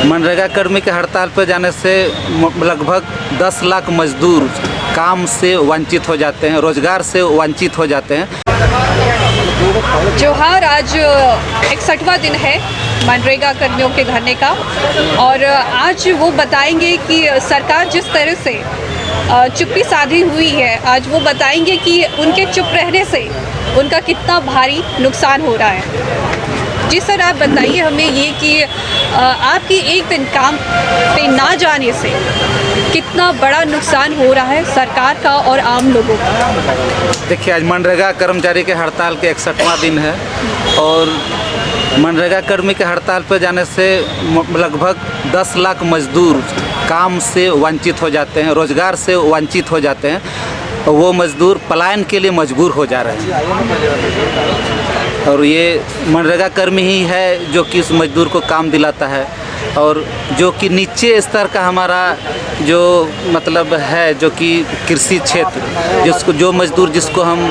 मनरेगा कर्मी के हड़ताल पर जाने से लगभग 10 लाख मजदूर काम से वंचित हो जाते हैं, रोजगार से वंचित हो जाते हैं। जोहार, आज 61वां दिन है मनरेगा कर्मियों के धरने का और आज वो बताएंगे कि सरकार जिस तरह से चुप्पी साधी हुई है, आज वो बताएंगे कि उनके चुप रहने से उनका कितना भारी नुकसान हो रहा है। जी सर, आप बताइए हमें ये कि आपकी एक दिन काम पे ना जाने से कितना बड़ा नुकसान हो रहा है सरकार का और आम लोगों का। देखिए, आज मनरेगा कर्मचारी के हड़ताल के 61वां दिन है और मनरेगा कर्मी के हड़ताल पर जाने से लगभग 10 लाख मजदूर काम से वंचित हो जाते हैं, रोजगार से वंचित हो जाते हैं। वो मजदूर पलायन के लिए मजबूर हो जा रहे हैं और ये मनरेगा कर्मी ही है जो कि उस मजदूर को काम दिलाता है। और जो कि नीचे स्तर का हमारा जो मतलब है, जो कि कृषि क्षेत्र, जो मजदूर जिसको हम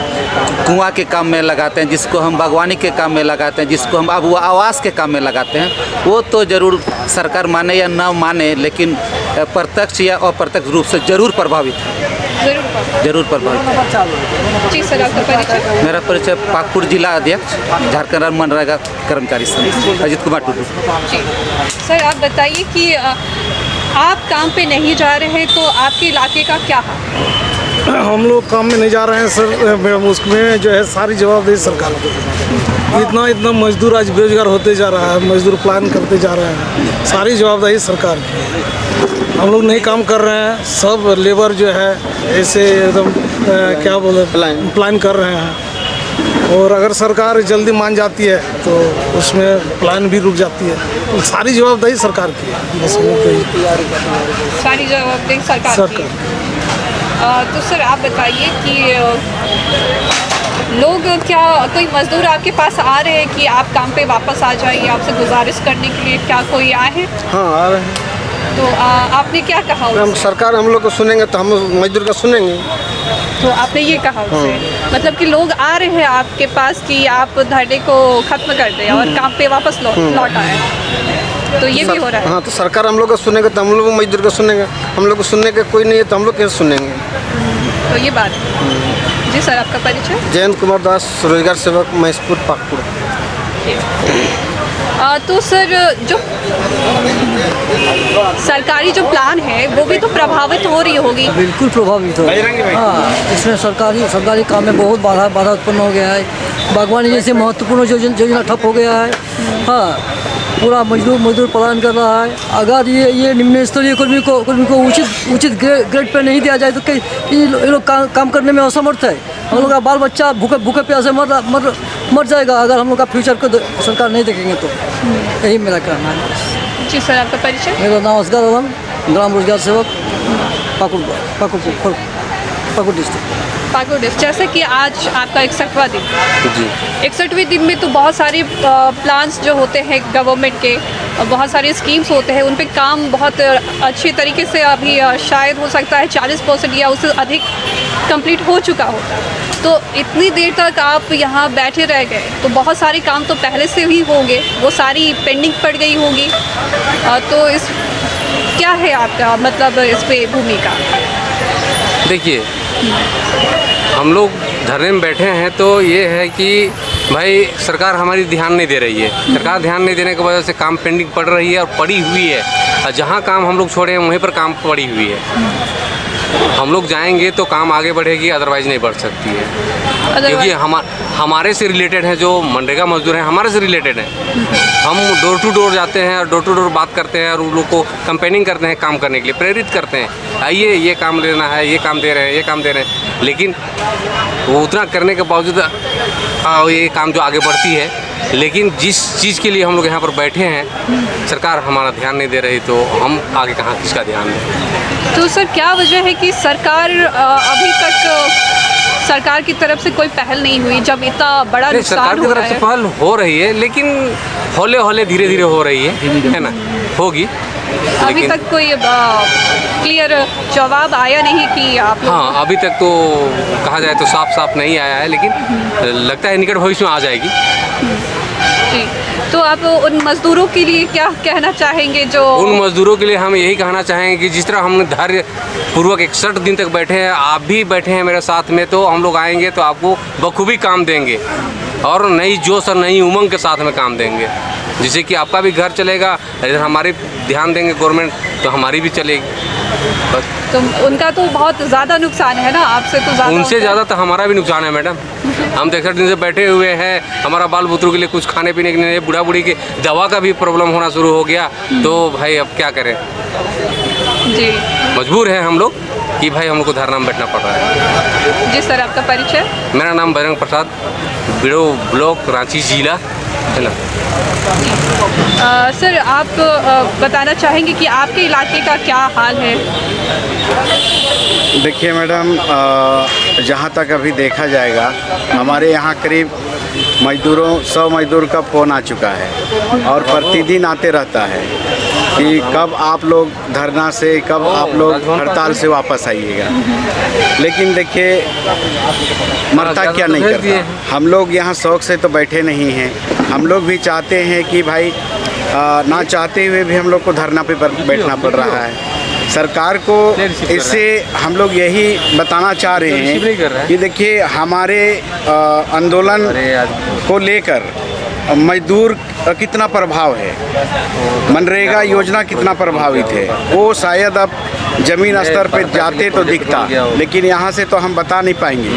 कुआं के काम में लगाते हैं, जिसको हम बागवानी के काम में लगाते हैं, जिसको हम अब वो आवास के काम में लगाते हैं, वो तो ज़रूर सरकार माने या ना माने, लेकिन प्रत्यक्ष या अप्रत्यक्ष रूप से ज़रूर प्रभावित है। जरूर प्रभावित। जी सर, आपका परिचय? मेरा परिचय पाकुड़ जिला अध्यक्ष झारखंड राज्य मनरेगा कर्मचारी संघ अजित कुमार टुडू। जी सर, आप बताइए कि आप काम पे नहीं जा रहे हैं तो आपके इलाके का क्या हाल? हम लोग काम में नहीं जा रहे हैं सर, उसमें जो है सारी जवाबदेही सरकार की। इतना मजदूर आज बेरोजगार होते जा रहा है, मजदूर प्लान करते जा रहे हैं, सारी जवाबदेही सरकार की। हम लोग नहीं काम कर रहे हैं, सब लेबर जो है ऐसे एकदम क्या बोले प्लान कर रहे हैं। और अगर सरकार जल्दी मान जाती है तो उसमें प्लान भी रुक जाती है। तो सारी जवाबदेही सरकार की है, बस सारी जवाबदेही सरकार की। तो सर आप बताइए कि लोग क्या, कोई मजदूर आपके पास आ रहे हैं कि आप काम पे वापस आ जाइए, आपसे गुजारिश करने के लिए क्या कोई आए हैं? हाँ, आ रहे हैं। तो आपने क्या कहा? हम सरकार हम लोग को सुनेंगे तो हम मजदूर का सुनेंगे। तो आपने ये कहा उससे? मतलब कि लोग आ रहे हैं आपके पास कि आप धरने को खत्म कर दें और काम पे वापस लौट आए, तो ये भी हो रहा है? हाँ, तो सरकार हम लोग को सुनेंगे तो हम लोग मजदूर को सुनेंगे। हम लोग को सुनने के कोई नहीं है तो हम लोग कैसे सुनेंगे? तो ये बात है। जी सर, आपका परिचय? जयंत कुमार दास, रोजगार सेवक, महेशपुर, पाकुड़। तो सर, जो सरकारी जो प्लान है वो भी तो प्रभावित हो रही होगी? बिल्कुल प्रभावित हो। हाँ, इसमें सरकारी काम में बहुत बाधा उत्पन्न हो गया है। बागवानी जैसे महत्वपूर्ण योजना ठप हो गया है। हाँ, पूरा मजदूर पलायन कर रहा है। अगर ये निम्न स्तरीय कर्मी को उचित ग्रेड पे नहीं दिया जाए तो ये लोग काम करने में असमर्थ है। हम लोग का बाल बच्चा भूखे प्यासे मर जाएगा अगर हम लोग का फ्यूचर को सरकार नहीं देखेंगे तो। यही मेरा कहना है। जी सर, आपका परिचय? मेरा नाम असगर आलम, ग्राम रोजगार सेवक, पाकुड़ डिस्ट्रिक्ट। पाकुड़ डिस्ट्रिक्ट। जैसे कि आज आपका 61वां दिन, 61वें दिन में तो बहुत सारे प्लान्स जो होते हैं गवर्नमेंट के, बहुत सारे स्कीम्स होते हैं, उन पे काम बहुत अच्छे तरीके से अभी शायद हो सकता है 40% या उससे अधिक कंप्लीट हो चुका होता। तो इतनी देर तक आप यहाँ बैठे रह गए तो बहुत सारे काम तो पहले से ही होंगे, वो सारी पेंडिंग पड़ गई होंगी। तो इस क्या है आपका मतलब इस पे भूमिका? देखिए, हम लोग धरने में बैठे हैं तो ये है कि भाई सरकार हमारी ध्यान नहीं दे रही है। सरकार ध्यान नहीं देने की वजह से काम पेंडिंग पड़ रही है और पड़ी हुई है। और जहाँ काम हम लोग छोड़े हैं वहीं पर काम पड़ी हुई है। हम लोग जाएंगे तो काम आगे बढ़ेगी, अदरवाइज नहीं बढ़ सकती है। क्योंकि हमारे से रिलेटेड है, जो मनरेगा मजदूर हैं हमारे से रिलेटेड हैं। हम डोर टू डोर जाते हैं और डोर टू डोर बात करते हैं और उन लोग को कंपेनिंग करते हैं काम करने के लिए, प्रेरित करते हैं, आइए ये काम लेना है, ये काम दे रहे हैं, ये काम दे रहे हैं। लेकिन वो उतना करने के बावजूद ये काम जो आगे बढ़ती है, लेकिन जिस चीज़ के लिए हम लोग यहाँ पर बैठे हैं सरकार हमारा ध्यान नहीं दे रही तो हम आगे कहाँ किसका ध्यान दें? तो सर क्या वजह है कि सरकार अभी तक सरकार की तरफ से कोई पहल नहीं हुई जब इतना बड़ा नुकसान सरकार की तरफ से पहल हो रही है, लेकिन हौले धीरे धीरे हो रही है ना, होगी। अभी तक कोई क्लियर जवाब आया नहीं कि आप? हाँ, अभी तक तो कहा जाए तो साफ नहीं आया है, लेकिन लगता है निकट भविष्य में आ जाएगी। जी, तो आप उन मजदूरों के लिए क्या कहना चाहेंगे जो उन मजदूरों के लिए हम यही कहना चाहेंगे कि जिस तरह हमने धैर्य पूर्वक 61 दिन तक बैठे हैं, आप भी बैठे हैं मेरे साथ में, तो हम लोग आएंगे तो आपको बखूबी काम देंगे और नई जोश और नई उमंग के साथ में काम देंगे, जिससे कि आपका भी घर चलेगा। इधर हमारे ध्यान देंगे गवर्नमेंट तो हमारी भी चलेगी। बस तो उनका तो बहुत ज़्यादा नुकसान है ना, आपसे तो ज़्यादा उनसे होता ज़्यादा तो हमारा भी नुकसान है मैडम। हम तो 61 दिन से बैठे हुए हैं, हमारा बाल बुतरू के लिए कुछ खाने पीने के लिए, बूढ़ा बूढ़ी के दवा का भी प्रॉब्लम होना शुरू हो गया, तो भाई अब क्या करें, है। जी मजबूर हैं हम लोग कि भाई हम लोग को धरना में बैठना पड़ रहा है। जी सर, आपका परिचय? मेरा नाम बजरंग प्रसाद, बिड़ो ब्लॉक, रांची जिला, है ना। सर, आप बताना चाहेंगे कि आपके इलाके का क्या हाल है? देखिए मैडम, जहाँ तक अभी देखा जाएगा, हमारे यहाँ करीब 100 मजदूर का फ़ोन आ चुका है और प्रतिदिन आते रहता है कि कब आप लोग धरना से, कब आप लोग हड़ताल से वापस आइएगा। लेकिन देखिए, मरता क्या नहीं करता। हम लोग यहाँ शौक़ से तो बैठे नहीं हैं, हम लोग भी चाहते हैं कि भाई ना चाहते हुए भी हम लोग को धरना पे बैठना पड़ रहा है। सरकार को इससे हम लोग यही बताना चाह रहे हैं कि देखिए, हमारे आंदोलन को लेकर मजदूर कितना प्रभाव है, मनरेगा योजना कितना प्रभावित है, वो शायद अब ज़मीन स्तर पे जाते तो दिखता, लेकिन यहाँ से तो हम बता नहीं पाएंगे।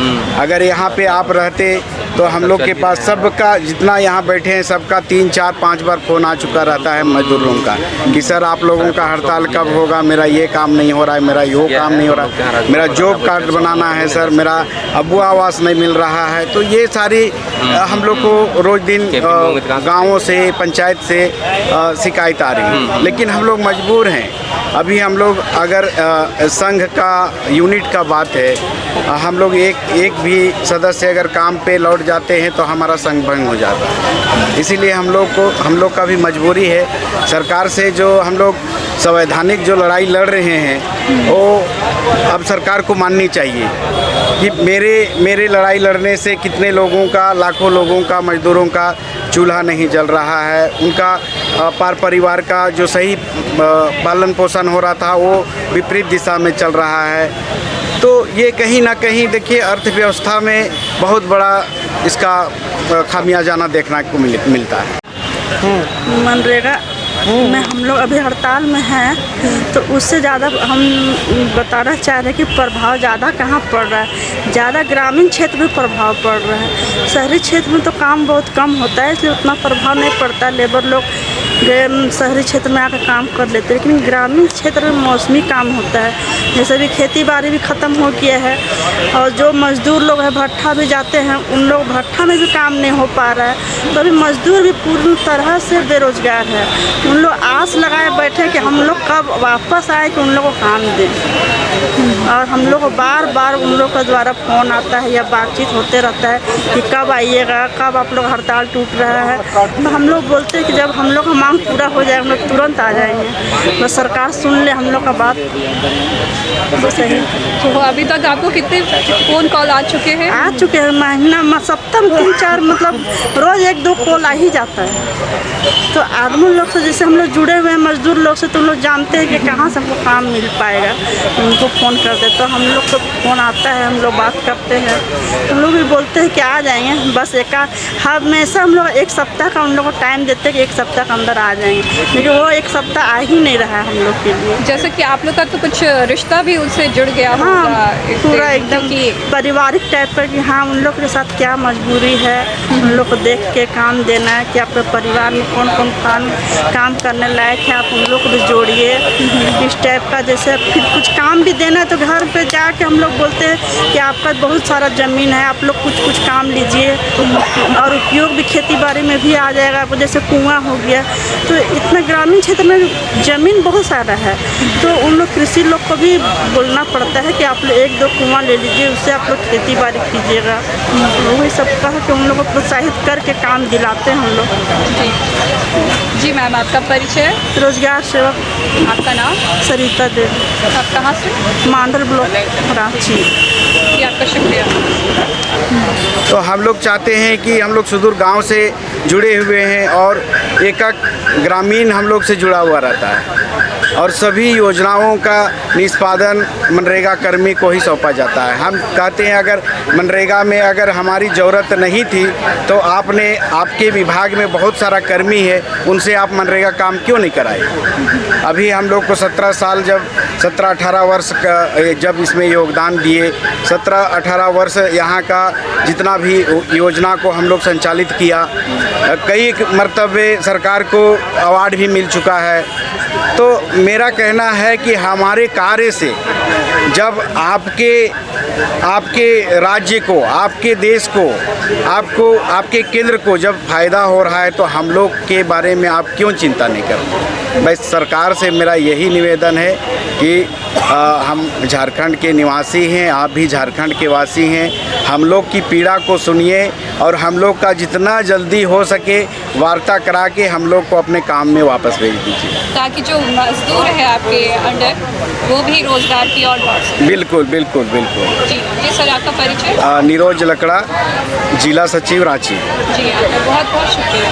अगर यहाँ पे आप रहते तो हम लोग के पास सबका, जितना यहाँ बैठे हैं, सबका 3, 4, 5 बार फ़ोन आ चुका रहता है मजदूरों का कि सर आप लोगों का हड़ताल कब होगा, मेरा ये काम नहीं हो रहा है, मेरा यो काम नहीं हो रहा है, मेरा जॉब कार्ड बनाना है सर, मेरा अबू आवास नहीं मिल रहा है। तो ये सारी हम लोग को रोज़ दिन गाँवों से, पंचायत से शिकायत आ रही है, लेकिन हम लोग मजबूर हैं। अभी हम लोग अगर संघ का यूनिट का बात है, हम लोग एक भी सदस्य अगर काम पे लौट जाते हैं तो हमारा संघ भंग हो जाता है। इसीलिए हम लोग का भी मजबूरी है, सरकार से जो हम लोग संवैधानिक जो लड़ाई लड़ रहे हैं वो अब सरकार को माननी चाहिए कि मेरे लड़ाई लड़ने से कितने लोगों का, लाखों लोगों का, मजदूरों का चूल्हा नहीं जल रहा है, उनका परिवार का जो सही पालन पोषण हो रहा था वो विपरीत दिशा में चल रहा है। तो ये कहीं ना कहीं देखिए अर्थव्यवस्था में बहुत बड़ा इसका खामियाजाना देखने को मिलता है। मनरेगा में हम लोग अभी हड़ताल में हैं, तो उससे ज़्यादा हम बताना चाह रहे हैं कि प्रभाव ज़्यादा कहाँ पड़ रहा है, ज़्यादा ग्रामीण क्षेत्र में प्रभाव पड़ रहा है। शहरी क्षेत्र में तो काम बहुत कम होता है, इसलिए उतना प्रभाव नहीं पड़ता, लेबर लोग शहरी क्षेत्र में आकर काम कर लेते हैं। लेकिन ग्रामीण क्षेत्र में मौसमी काम होता है, जैसे भी खेती बाड़ी भी ख़त्म हो गया है, और जो मज़दूर लोग हैं भट्ठा भी जाते हैं, उन लोग भट्ठा में भी काम नहीं हो पा रहा है, तो अभी मज़दूर भी पूरी तरह से बेरोज़गार है। उन लोग आस लगाए बैठे कि हम लोग कब वापस आए कि उन लोगों को काम दें, और हम लोग को बार बार उन लोग के द्वारा फ़ोन आता है या बातचीत होते रहता है कि कब आइएगा, कब आप लोग हड़ताल टूट रहा है। तो हम लोग बोलते हैं कि जब हम लोग का मांग पूरा हो जाए हम लोग तुरंत आ जाएंगे, बस सरकार सुन ले हम लोग का बात। बस यही। तो अभी तक आपको कितने फ़ोन कॉल आ चुके हैं? आ चुके हैं, महीना में सप्ताह में 3-4 मतलब रोज़ 1-2 कॉल आ ही जाता है। तो आदमी लोग से जैसे हम लोग जुड़े हुए हैं मजदूर लोग से, तो हम लोग जानते हैं कि कहाँ से हमको काम मिल पाएगा, उनको फ़ोन कर दे तो हम लोग को फ़ोन आता है, हम लोग बात करते हैं, हम लोग भी बोलते हैं कि आ जाएंगे। बस हमेशा हम लोग 1 सप्ताह का उन लोग को टाइम देते हैं कि 1 सप्ताह के अंदर आ जाएंगे, लेकिन वो 1 सप्ताह आ ही नहीं रहा है हम लोग के लिए। जैसे कि आप लोग का तो कुछ रिश्ता भी उनसे जुड़ गया होगा। हाँ, पूरा एकदम कि पारिवारिक टाइप का कि हाँ उन लोग के साथ क्या मजबूरी है, उन लोग को देख के काम देना है कि आपके परिवार में कौन कौन काम करने लायक है, आप उन लोग को भी जोड़िए इस टाइप का। जैसे फिर कुछ काम भी देना है तो घर पे जाके हम लोग बोलते हैं कि आपका बहुत सारा ज़मीन है, आप लोग कुछ काम लीजिए, और उपयोग भी खेती बाड़ी में भी आ जाएगा। जैसे कुआँ हो गया, तो इतना ग्रामीण क्षेत्र में ज़मीन बहुत सारा है, तो उन लोग कृषि लोग को भी बोलना पड़ता है कि आप लोग 1-2 कुआँ ले लीजिए, उससे आप लोग खेती बाड़ी कीजिएगा। वही सब कह के उन लोग को प्रोत्साहित करके काम दिलाते हैं हम लोग। जी मैम, आपका परिचय? रोजगार सेवक। आपका नाम? सरिता देवी। आप कहाँ से? मांडल ब्लॉक, रांची। जी आपका शुक्रिया। तो हम लोग चाहते हैं कि हम लोग सुदूर गांव से जुड़े हुए हैं और एक ग्रामीण हम लोग से जुड़ा हुआ रहता है और सभी योजनाओं का निष्पादन मनरेगा कर्मी को ही सौंपा जाता है। हम कहते हैं अगर मनरेगा में अगर हमारी ज़रूरत नहीं थी तो आपके विभाग में बहुत सारा कर्मी है, उनसे आप मनरेगा काम क्यों नहीं कराए। अभी हम लोग को 17 साल जब 17-18 वर्ष का जब इसमें योगदान दिए, 17-18 वर्ष यहाँ का जितना भी योजना को हम लोग संचालित किया, कई मर्तबे सरकार को अवार्ड भी मिल चुका है। तो मेरा कहना है कि हमारे कार्य से जब आपके राज्य को, आपके देश को, आपके केंद्र को जब फायदा हो रहा है तो हम लोग के बारे में आप क्यों चिंता नहीं करते। बस सरकार से मेरा यही निवेदन है कि हम झारखंड के निवासी हैं, आप भी झारखंड के वासी हैं, हम लोग की पीड़ा को सुनिए और हम लोग का जितना जल्दी हो सके वार्ता करा के हम लोग को अपने काम में वापस भेज दीजिए, ताकि जो मजदूर है आपके अंडर वो भी रोजगार की और बढ़ सके। बिल्कुल बिल्कुल बिल्कुल। जी जी सर, आपका परिचय? नीरोज लकड़ा, जिला सचिव रांची। जी आपका बहुत बहुत शुक्रिया।